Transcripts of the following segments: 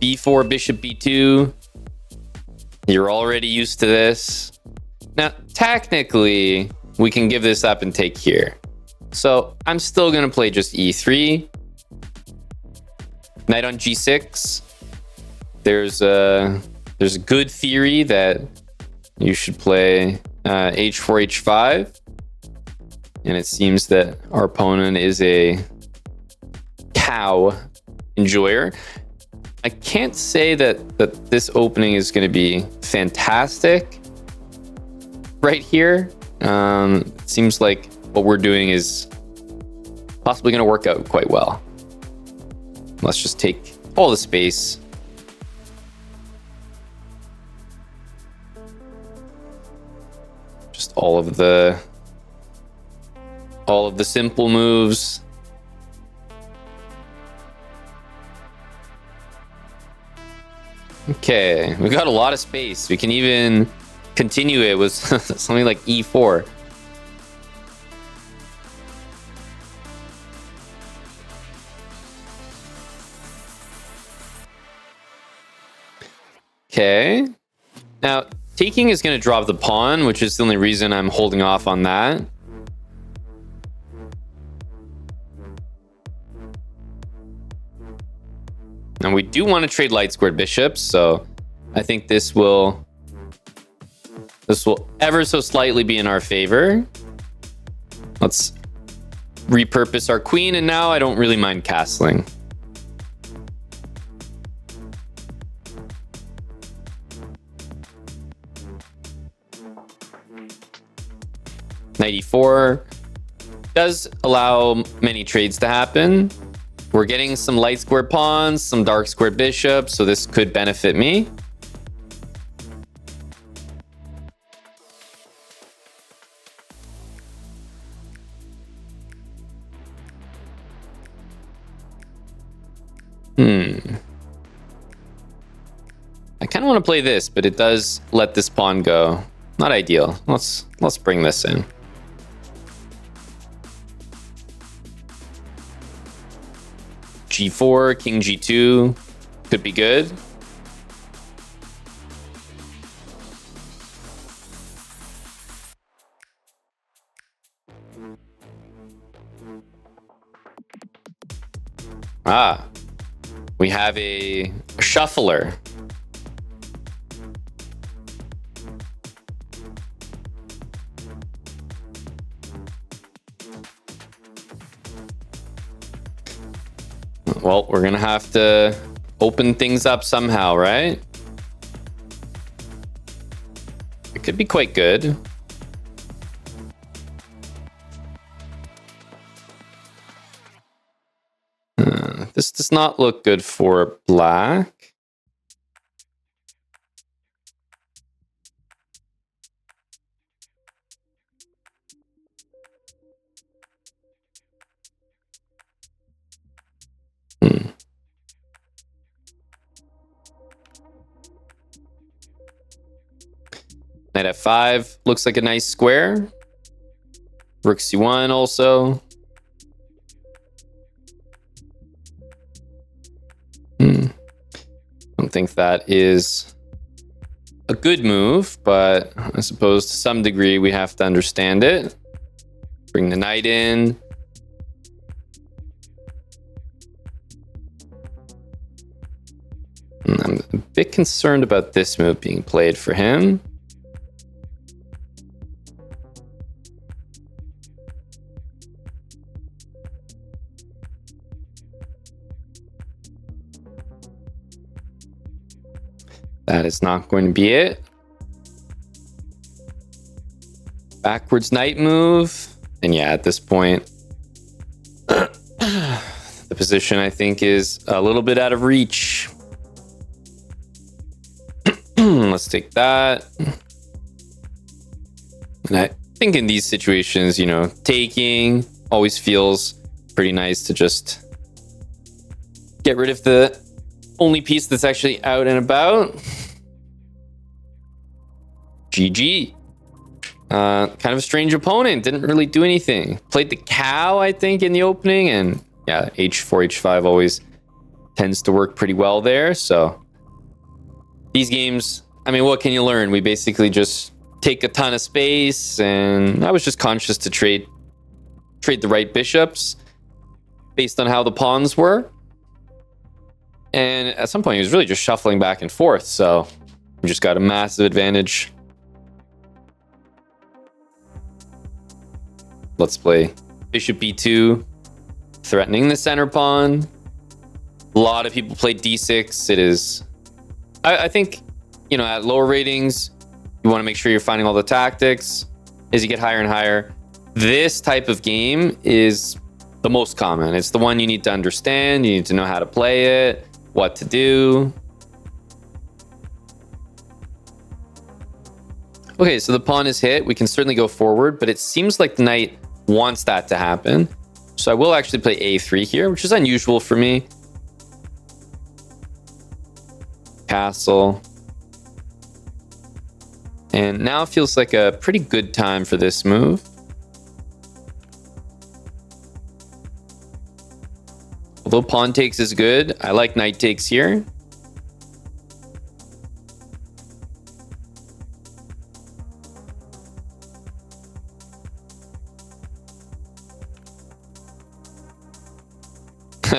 b4, bishop b2. You're already used to this. Now, technically, we can give this up and take here. So I'm still going to play just e3. Knight on g6. There's a good theory that you should play h4, h5. And it seems that our opponent is a cow enjoyer. I can't say that this opening is going to be fantastic right here. It seems like what we're doing is possibly going to work out quite well. Let's just take all the space. Just all of the simple moves. Okay, we got a lot of space. We can even continue it with something like e4. Okay. Now, taking is going to drop the pawn, which is the only reason I'm holding off on that. And we do want to trade light squared bishops, so I think this will ever so slightly be in our favor. Let's repurpose our queen, and now I don't really mind castling. Knight e4 does allow many trades to happen. We're getting some light squared pawns, some dark squared bishops, so this could benefit me. I kind of want to play this, but it does let this pawn go. Not ideal. Let's bring this in. G4, king G2 could be good. We have a shuffler. Well, we're gonna have to open things up somehow, right? It could be quite good. This does not look good for black. Knight f5 looks like a nice square. Rook c1 also. I don't think that is a good move, but I suppose to some degree we have to understand it. Bring the knight in. I'm a bit concerned about this move being played for him. That is not going to be it. Backwards knight move. And yeah, at this point, the position I think is a little bit out of reach. Let's take that. And I think in these situations, you know, taking always feels pretty nice to just get rid of the only piece that's actually out and about. GG. Kind of a strange opponent. Didn't really do anything. Played the cow, I think, in the opening. And yeah, h4, h5 always tends to work pretty well there. So these games, I mean, what can you learn? We basically just take a ton of space, and I was just conscious to trade the right bishops based on how the pawns were. And at some point, he was really just shuffling back and forth. So we just got a massive advantage. Let's play bishop b2, threatening the center pawn. A lot of people play d6. It is, I think, you know, at lower ratings, you want to make sure you're finding all the tactics. As you get higher and higher, this type of game is the most common. It's the one you need to understand. You need to know how to play it, what to do. Okay, so the pawn is hit. We can certainly go forward, but it seems like the knight wants that to happen. So I will actually play a3 here, which is unusual for me. Castle. And now it feels like a pretty good time for this move. Although pawn takes is good, I like knight takes here.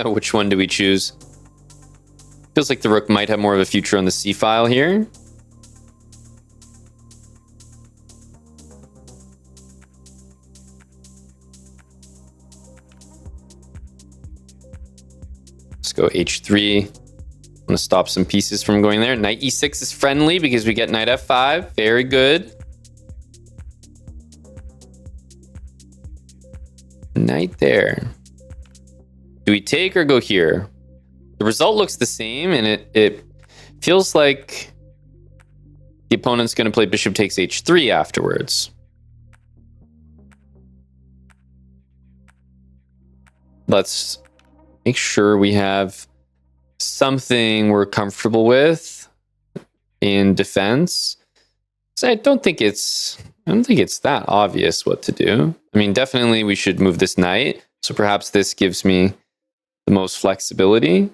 Which one do we choose? Feels like the rook might have more of a future on the c file here. Let's go h3. I'm gonna stop some pieces from going there. Knight e6 is friendly because we get knight f5. Very good. Knight there. Do we take or go here? The result looks the same, and it feels like the opponent's going to play bishop takes h3 afterwards. Let's make sure we have something we're comfortable with in defense. So I don't think it's that obvious what to do. I mean, definitely we should move this knight. So perhaps this gives me the most flexibility.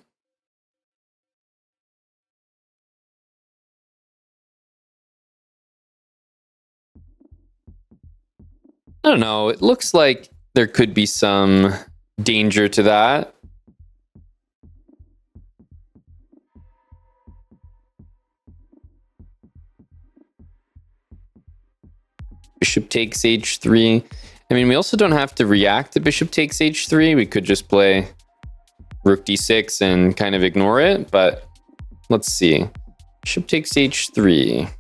I don't know. It looks like there could be some danger to that. Bishop takes h3. I mean, we also don't have to react to bishop takes h3. We could just play rook d6 and kind of ignore it, but let's see. Bishop takes h3.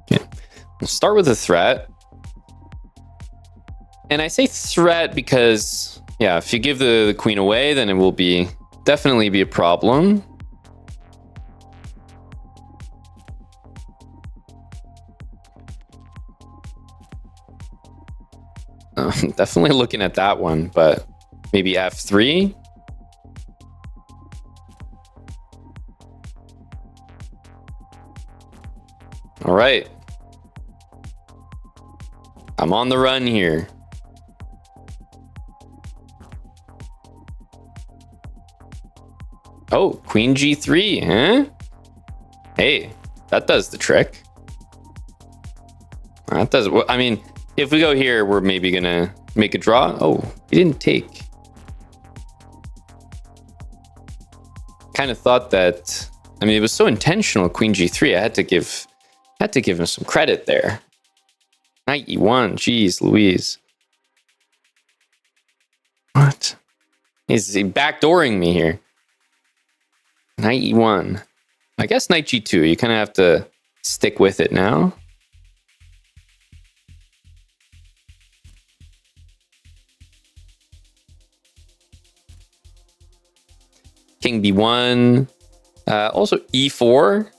Okay. We'll start with a threat. And I say threat because, yeah, if you give the queen away, then it will definitely be a problem. Definitely looking at that one, but maybe f3. All right. I'm on the run here. Oh, queen g3, huh? Hey, that does the trick. That does. I mean, if we go here, we're maybe gonna make a draw. Oh, he didn't take. Kind of thought that. I mean, it was so intentional. Queen g3. I had to give him some credit there. Knight e1. Jeez, Louise. What? He's backdooring me here. Knight e1. I guess knight g2. You kind of have to stick with it now. King b1. Also e4.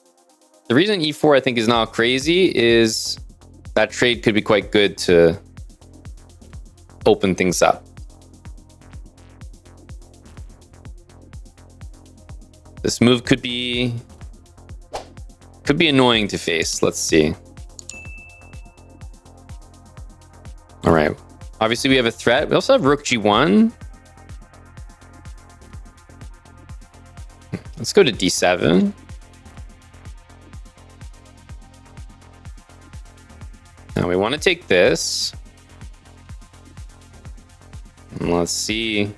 The reason e4 I think is now crazy is that trade could be quite good to open things up. This move could be annoying to face. Let's see. All right. Obviously, we have a threat. We also have rook g1. Let's go to d7. Now we want to take this. And let's see.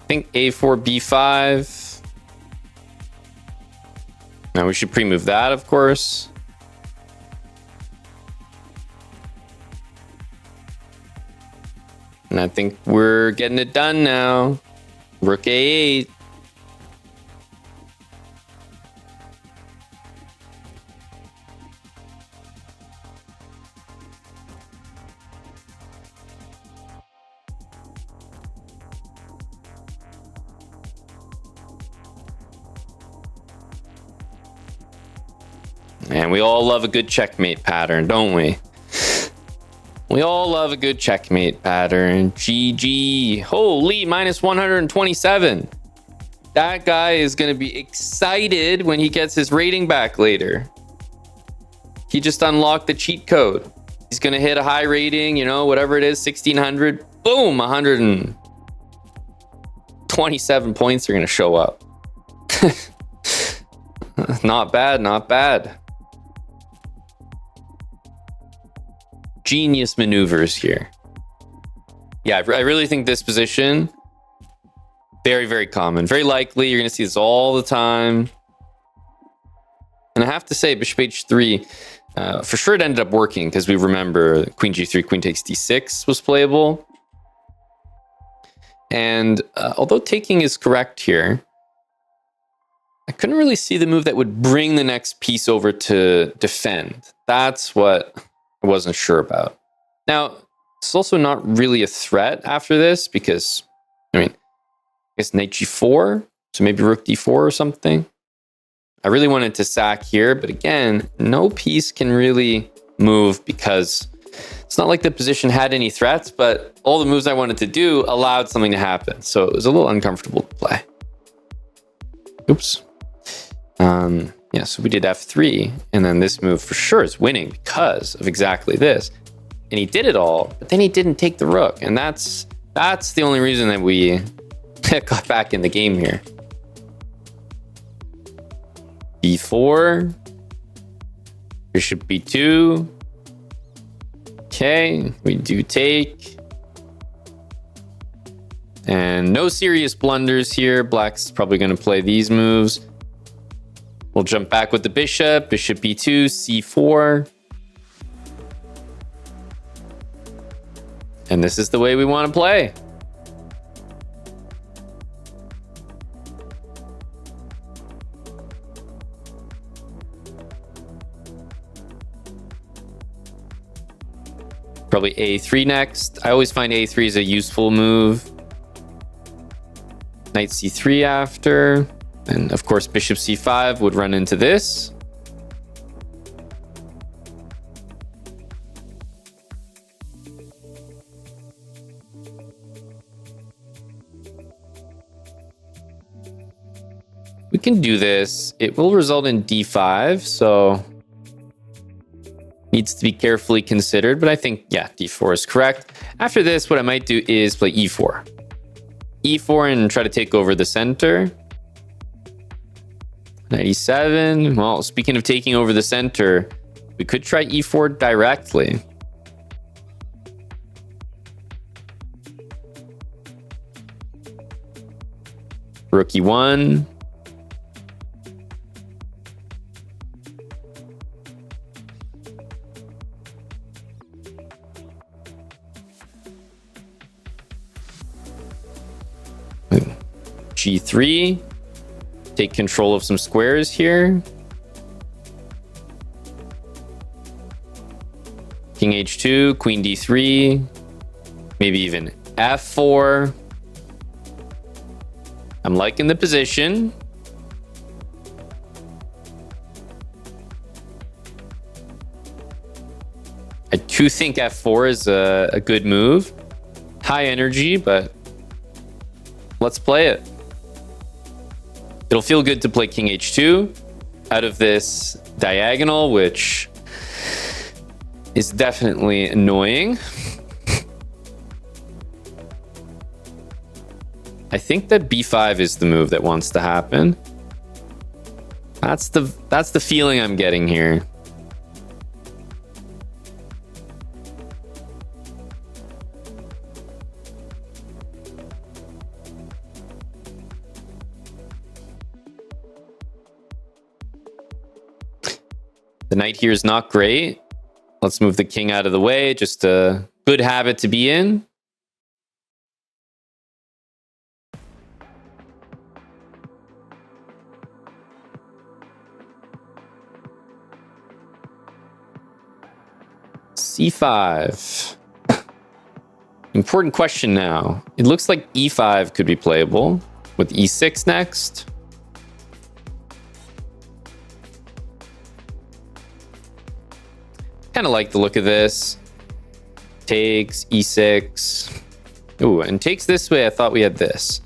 I think a4, b5. Now we should pre-move that, of course. And I think we're getting it done now. Rook a8. And we all love a good checkmate pattern, don't we? We all love a good checkmate pattern. GG. Holy, minus 127. That guy is going to be excited when he gets his rating back later. He just unlocked the cheat code. He's going to hit a high rating, you know, whatever it is, 1600. Boom, 127 points are going to show up. Not bad, not bad. Genius maneuvers here. Yeah, I really think this position, very, very common. Very likely you're going to see this all the time. And I have to say, bishop h3, for sure it ended up working because we remember queen g3, queen takes d6 was playable. And although taking is correct here, I couldn't really see the move that would bring the next piece over to defend. That's what I wasn't sure about. Now, it's also not really a threat after this because, I mean, I guess knight g4, so maybe rook d4 or something. I really wanted to sack here, but again, no piece can really move because it's not like the position had any threats, but all the moves I wanted to do allowed something to happen. So it was a little uncomfortable to play. Oops. Yeah, so we did f3, and then this move for sure is winning because of exactly this. And he did it all, but then he didn't take the rook, and that's the only reason that we got back in the game here. b4, bishop b2. Okay, we do take. And no serious blunders here. Black's probably going to play these moves. We'll jump back with the bishop, bishop b2, c4. And this is the way we want to play. Probably a3 next. I always find a3 is a useful move. Knight c3 after. And of course, bishop c5 would run into this. We can do this. It will result in d5, so needs to be carefully considered, but I think, yeah, d4 is correct. After this, what I might do is play e4. e4 and try to take over the center. Knight e7. Well, speaking of taking over the center, we could try e4 directly. Rook e1. G3, take control of some squares here. King h2, queen d3, maybe even f4. I'm liking the position. I do think f4 is a good move. High energy, but let's play it. It'll feel good to play king h2 out of this diagonal, which is definitely annoying. I think that b5 is the move that wants to happen. That's the feeling I'm getting here. The knight here is not great. Let's move the king out of the way. Just a good habit to be in. c5. Important question now. It looks like e5 could be playable with e6 next. Kind of like the look of this. Takes e6. Ooh, and takes this way. I thought we had this.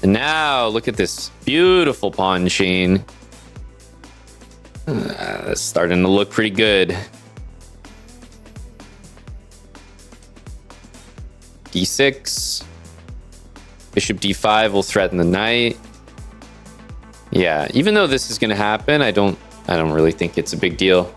And now look at this beautiful pawn chain. It's starting to look pretty good. d6. Bishop d5 will threaten the knight. Yeah, even though this is going to happen, I don't really think it's a big deal.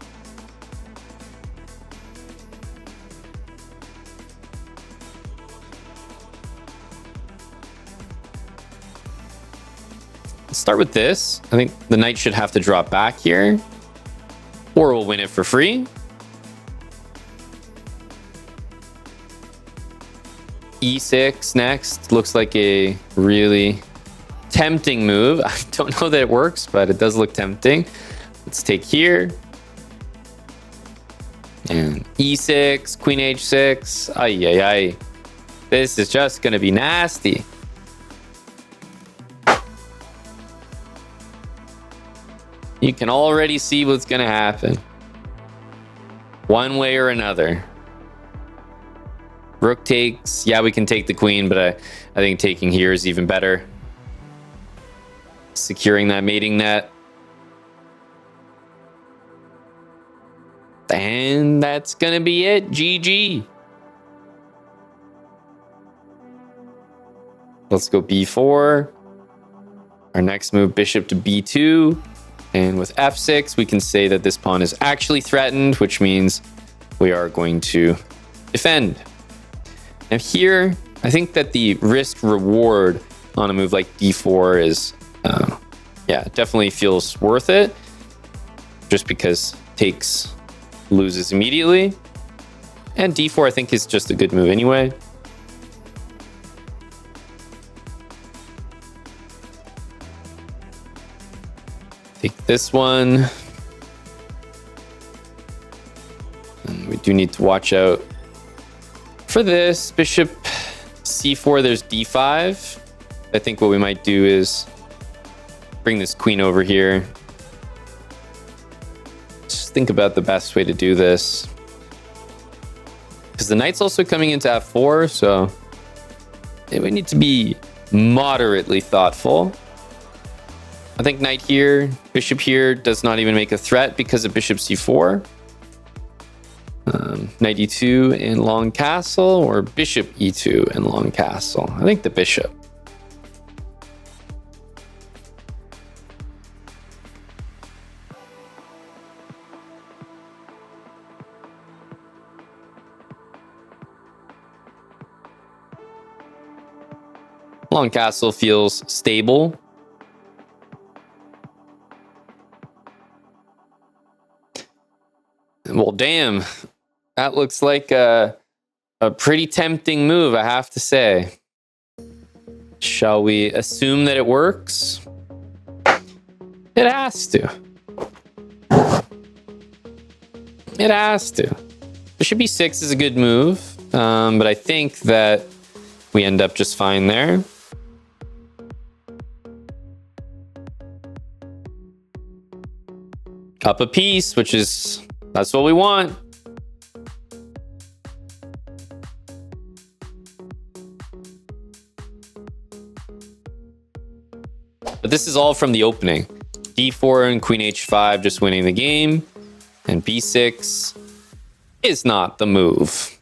Let's start with this. I think the knight should have to drop back here, or we'll win it for free. e6 next looks like a really tempting move. I don't know that it works, but it does look tempting. Let's take here. And e6, queen h6. Ay, ay, ay. This is just going to be nasty. You can already see what's going to happen. One way or another. Rook takes. Yeah, we can take the queen, but I think taking here is even better. Securing that mating net. And that's going to be it. GG. Let's go b4. Our next move, bishop to b2. And with f6, we can say that this pawn is actually threatened, which means we are going to defend. And here, I think that the risk reward on a move like d4 is, yeah, definitely feels worth it. Just because takes loses immediately. And d4, I think, is just a good move anyway. Take this one. And we do need to watch out for this. Bishop c4, there's d5. I think what we might do is bring this queen over here. Just think about the best way to do this. Because the knight's also coming into f4, so we need to be moderately thoughtful. I think knight here, bishop here does not even make a threat because of bishop c4. Knight e2 in long castle, or bishop e2 in long castle. I think the bishop. Long castle feels stable. Well, damn, that looks like a pretty tempting move, I have to say. Shall we assume that it works? It has to. It has to. Bishop e6 is a good move, but I think that we end up just fine there. Up a piece, which is... that's what we want. But this is all from the opening. d4 and queen h5 just winning the game. And b6 is not the move.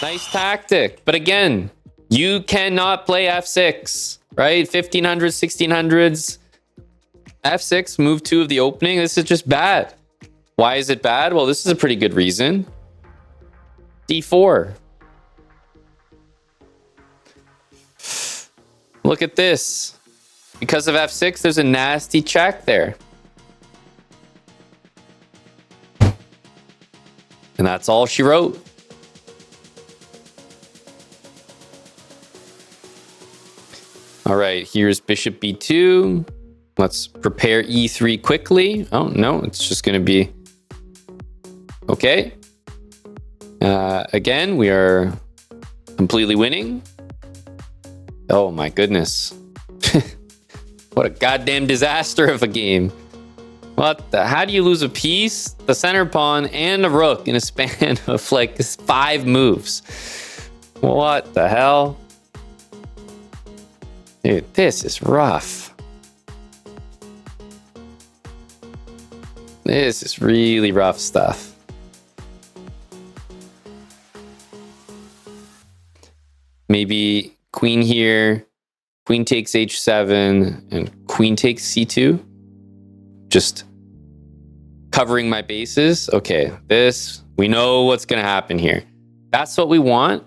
Nice tactic. But again, you cannot play f6, right? 1500s, 1600s. f6, move 2 of the opening. This is just bad. Why is it bad? Well, this is a pretty good reason. d4. Look at this. Because of f6, there's a nasty check there. And that's all she wrote. All right, here's bishop b2. Let's prepare e3 quickly. Oh, no, it's just going to be... Okay. Again, we are completely winning. Oh, my goodness. What a goddamn disaster of a game. What the... How do you lose a piece, the center pawn, and a rook in a span of like 5 moves? What the hell? Dude, this is rough. This is really rough stuff. Maybe queen here, queen takes h7, and queen takes c2. Just covering my bases. Okay, this, we know what's going to happen here. That's what we want.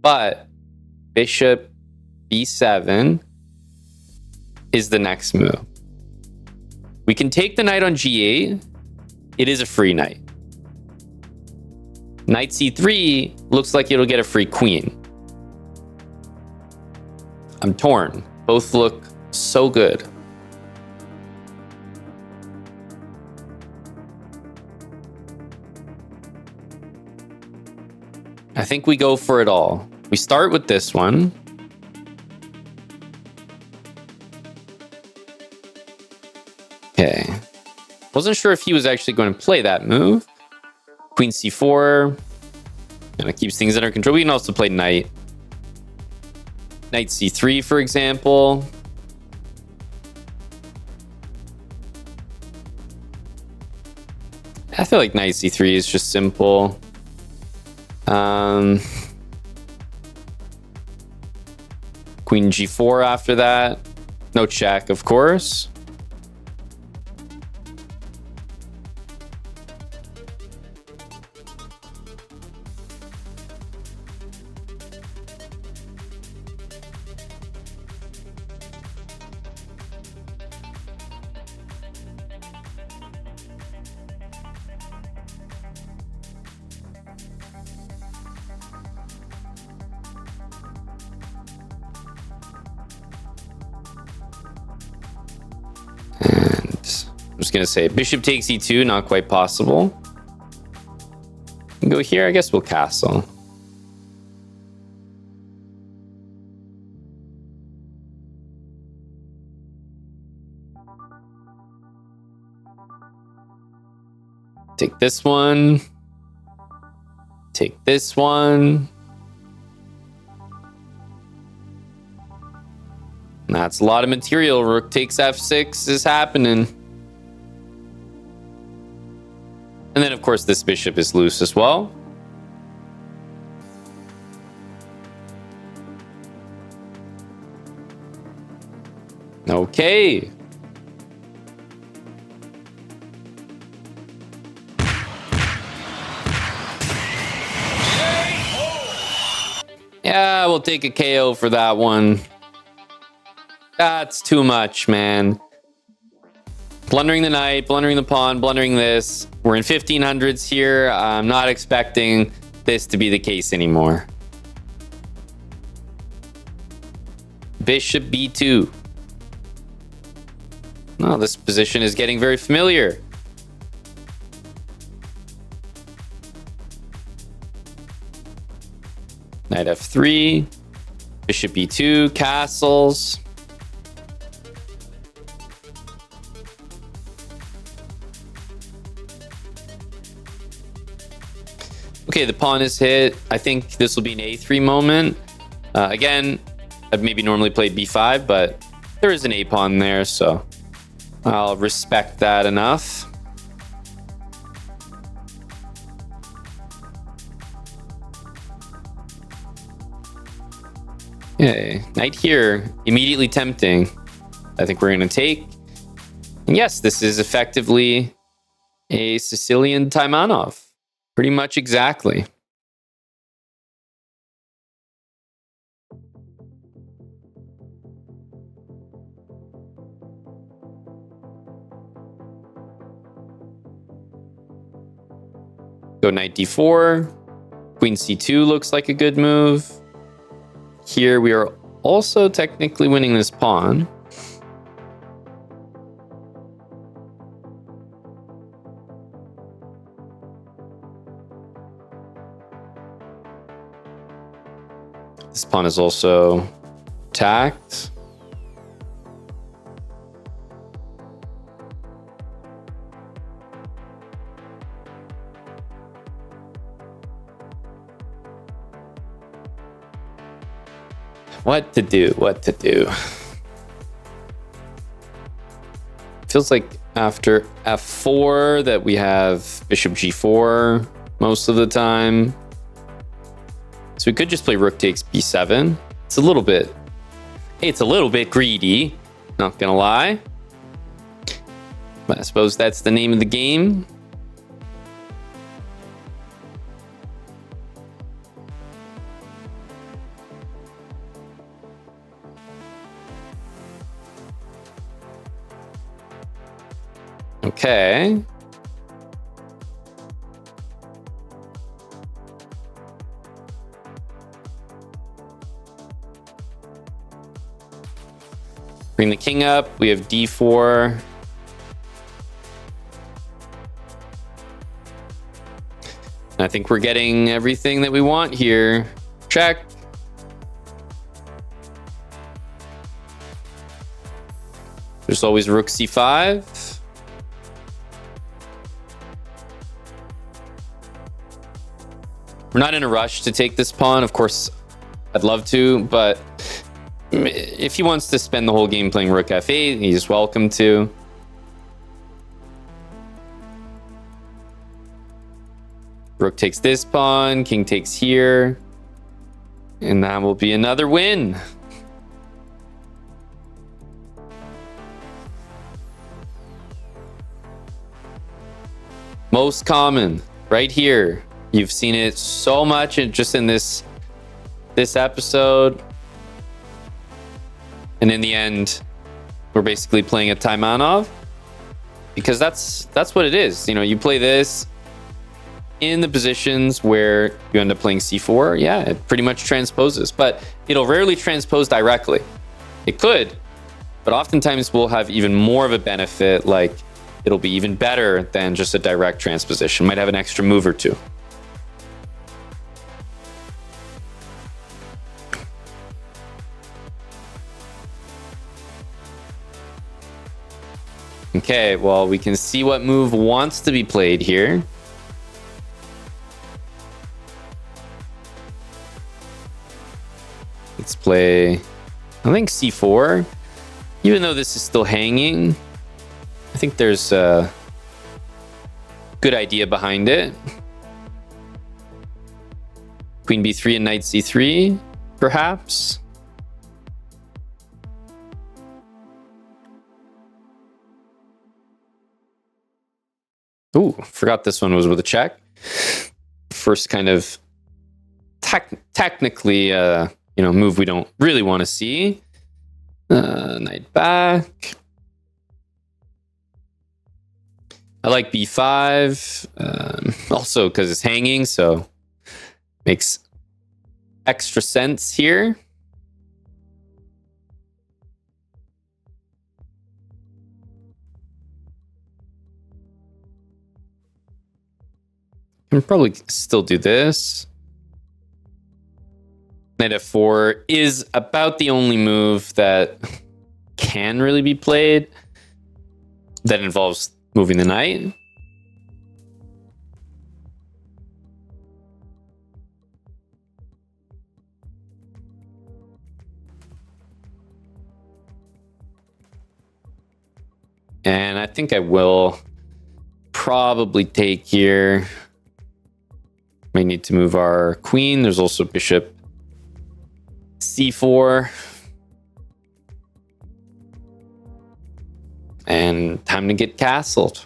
But bishop b7 is the next move. We can take the knight on g8. It is a free knight. Knight c3 looks like it'll get a free queen. I'm torn. Both look so good. I think we go for it all. We start with this one. Okay. Wasn't sure if he was actually going to play that move. Queen c4. And it keeps things under control. We can also play knight. Knight c3, for example. I feel like knight c3 is just simple. Queen g4 after that. No check, of course. I'm just going to say bishop takes e2, not quite possible. Go here, I guess we'll castle. Take this one. Take this one. That's a lot of material. Rook takes f6 is happening. And then, of course, this bishop is loose as well. Okay. Yeah, we'll take a KO for that one. That's too much, man. Blundering the knight, blundering the pawn, blundering this. We're in 1500s here. I'm not expecting this to be the case anymore. Bishop b2. Oh, this position is getting very familiar. Knight f3. Bishop b2, castles. Okay, the pawn is hit. I think this will be an a3 moment. Again, I've maybe normally played b5, but there is an a pawn there, so I'll respect that enough. Okay, knight here, immediately tempting. I think we're going to take. And yes, this is effectively a Sicilian Taimanov. Pretty much exactly. Go knight d4. Queen c2 looks like a good move. Here we are also technically winning this pawn. This pawn is also attacked. What to do? What to do? Feels like after f4 that we have bishop g4 most of the time. So we could just play rook takes b7. It's a little bit greedy, not gonna lie. But I suppose that's the name of the game. Okay. Bring the king up. We have d4. I think we're getting everything that we want here. Check. There's always rook c5. We're not in a rush to take this pawn. Of course, I'd love to, but if he wants to spend the whole game playing rook f8, he's welcome to. Rook takes this pawn, king takes here, and that will be another win. Most common, right here. You've seen it so much just in this episode. And in the end, we're basically playing a Taimanov because that's what it is. You know, you play this in the positions where you end up playing c4. Yeah, it pretty much transposes, but it'll rarely transpose directly. It could, but oftentimes we'll have even more of a benefit, like it'll be even better than just a direct transposition. Might have an extra move or two. Okay, well, we can see what move wants to be played here. Let's play, I think, c4. Even though this is still hanging, I think there's a good idea behind it. Queen b3 and knight c3, perhaps. Ooh, forgot this one was with a check. First kind of technically, move we don't really want to see. Knight back. I like b5, also because it's hanging, so makes extra sense here. Can probably still do this. Knight f4 is about the only move that can really be played that involves moving the knight. And I think I will probably take here. May need to move our queen. There's also bishop c4. And time to get castled.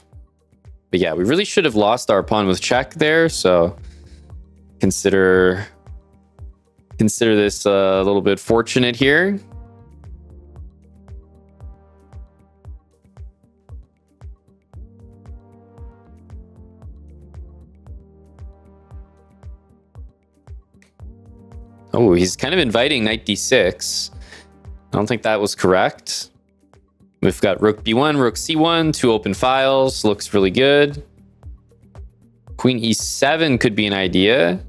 But yeah, we really should have lost our pawn with check there. So consider this a little bit fortunate here. Oh, he's kind of inviting knight d6. I don't think that was correct. We've got rook b1, rook c1, 2 open files. Looks really good. Queen e7 could be an idea.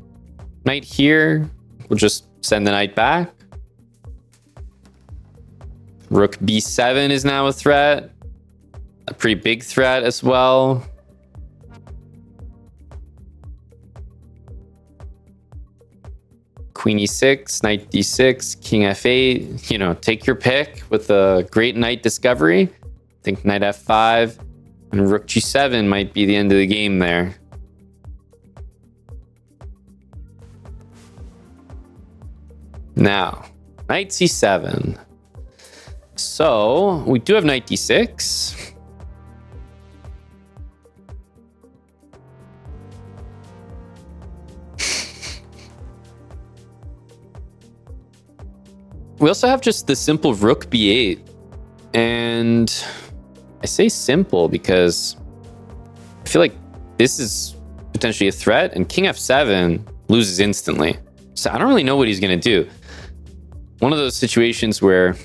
Knight here. We'll just send the knight back. Rook b7 is now a threat. A pretty big threat as well. Queen e6, knight d6, king f8. You know, take your pick with a great knight discovery. I think knight f5 and rook g7 might be the end of the game there. Now, knight c7. So we do have knight d6. We also have just the simple rook b8. And I say simple because I feel like this is potentially a threat, and king f7 loses instantly. So I don't really know what he's going to do. One of those situations where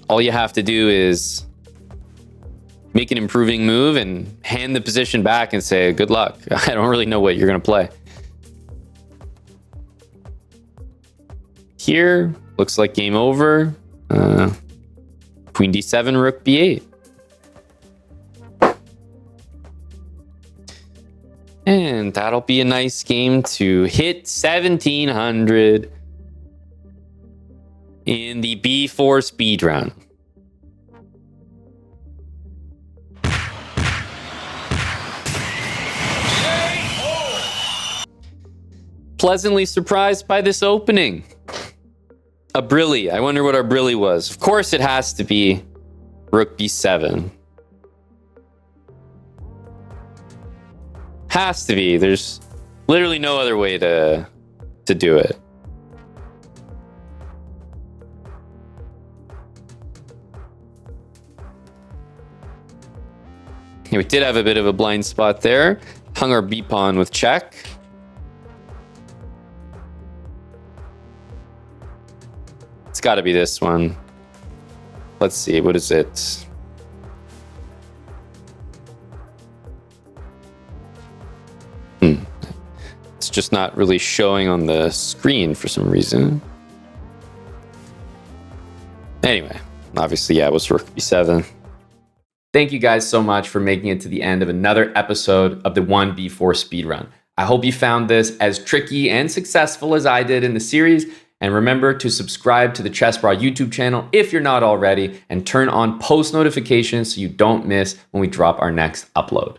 all you have to do is make an improving move and hand the position back and say, good luck. I don't really know what you're going to play. Here, looks like game over. Queen d7, rook b8. And that'll be a nice game to hit 1700 in the B4 speed round. Pleasantly surprised by this opening. A brilli. I wonder what our brilli was. Of course it has to be rook b7. Has to be. There's literally no other way to do it. We did have a bit of a blind spot there. Hung our b pawn with check. It's got to be this one. Let's see. What is it? It's just not really showing on the screen for some reason. Anyway, obviously, yeah, it was rook b7. Thank you guys so much for making it to the end of another episode of the 1b4 speedrun. I hope you found this as tricky and successful as I did in the series. And remember to subscribe to the chessbrah YouTube channel if you're not already, and turn on post notifications so you don't miss when we drop our next upload.